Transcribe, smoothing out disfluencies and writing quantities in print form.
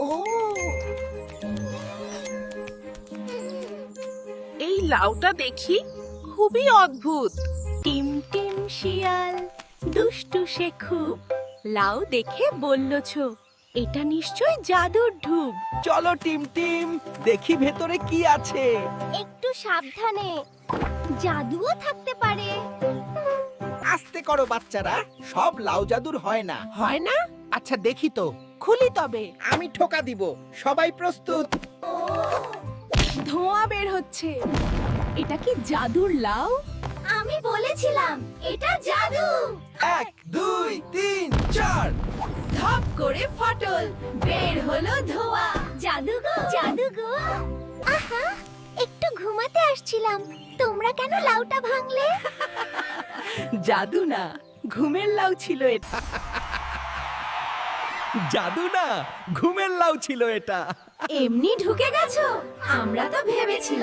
ও, এই লাউটা দেখি খুবই অদ্ভুত। টিম টিম শিয়াল দুষ্টু সে খুব, লাউ দেখে বলল ছো, এটা নিশ্চয় জাদুর ঢুব। চলো টিম টিম, দেখি ভেতরে কি আছে। একটু সাবধানে, জাদুও থাকতে পারে। আস্তে করো বাচ্চারা, সব লাউ জাদুর হয় না। হয় না? আচ্ছা দেখি তো, খুলি তবে। আমি ঠোকা দিব, সবাই প্রস্তুত? ধোঁয়া বের হচ্ছে, এটা কি জাদুর লাউ? আমি বলেছিলাম এটা জাদু। 1 2 3 4। ধপ করে ফাটল, বের হলো ধোঁয়া। জাদুগো জাদুগো। আহা, একটু ঘুমাতে আসছিলাম, তোমরা কেন লাউটা ভাঙলে? জাদু না, ঘুমের লাউ ছিল এটা। জাদু না, ঘুমের লাউ ছিল এটা। এমনি ঢুকে গেছো? আমরা তো ভেবেছিলাম